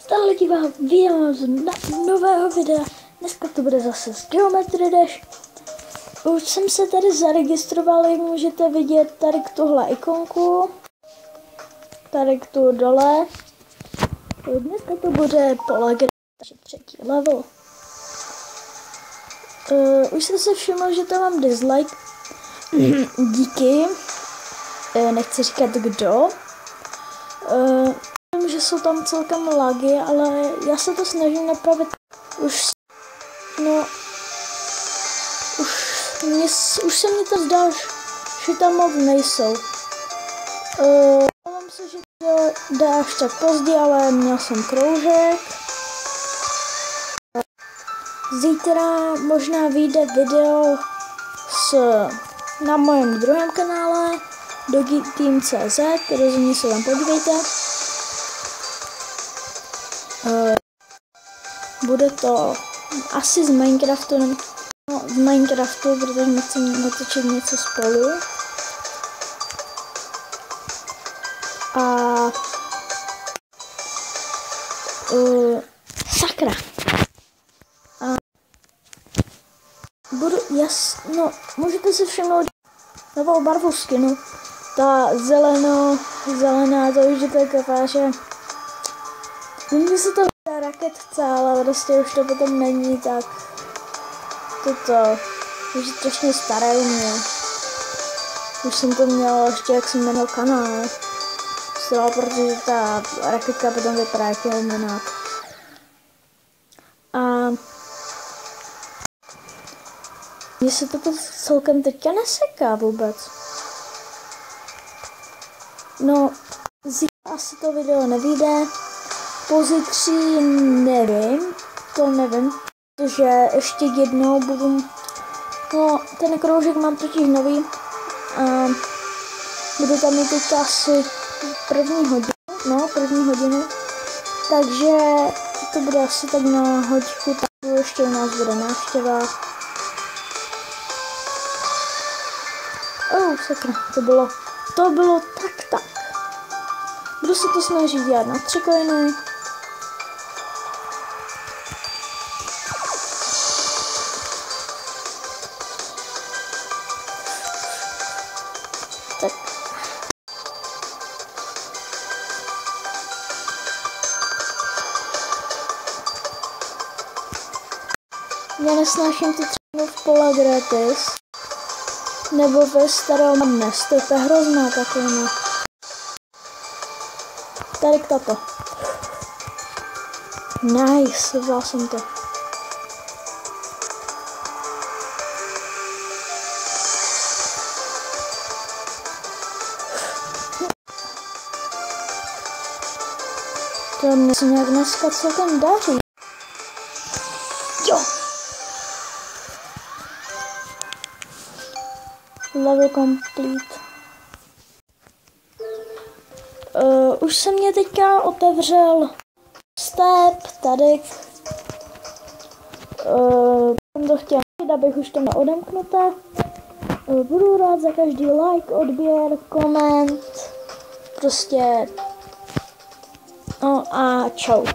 Tady lidi vám vítám z nového videa. Dneska to bude zase z Geometry Dash. Už jsem se tady zaregistroval, jak můžete vidět tady k tuhle ikonku. Tady k tu dole. Dneska to bude Polygon, třetí level. Už jsem se všiml, že tam mám dislike. Díky. Nechci říkat kdo. Vím, že jsou tam celkem lagy, ale já se to snažím napravit. Už se mi to zdá, že tam moc nejsou. Mám se, že to jde až tak pozdě, ale měl jsem kroužek. Zítra možná vyjde video na mém druhém kanále DogiTeam.cz, rozhodně se tam podívejte. Bude to asi z Minecraftu, v Minecraftu, protože nechci natočit něco spolu. A sakra. Můžete si všimnout novou barvu skinu. Ta zelená, to už je taková, že vím, že se to dá raketce, ale prostě už to potom není tak už je strašně staré u mě. Už jsem to měl ještě, jak jsem měl kanál. Protože ta raketka potom vypadá jako illuminát. A mně se to celkem teďka neseká vůbec. No, zítra asi to video nevyjde. Pozítří nevím, protože ještě jednou budu, ten kroužek mám totiž nový a budu tam mít teďka asi první hodinu, takže to bude asi tak na hoďku, tak ještě u nás bude návštěva. Sakra, to bylo tak. Budu se to snažit dělat na 3 coiny. Tak. Já nesnáším to třeba v pole gratis. Nebo ve starém nestu, to je hrozná taková. Tady tato. Nice, vzal jsem to. To mě se nějak dneska celkem daří. Jo! Level complete. Už se mě teďka otevřel step tady. Jsem to chtěla mít, abych už to měl odemknuté. Budu rád za každý like, odběr, koment. Prostě. A čau.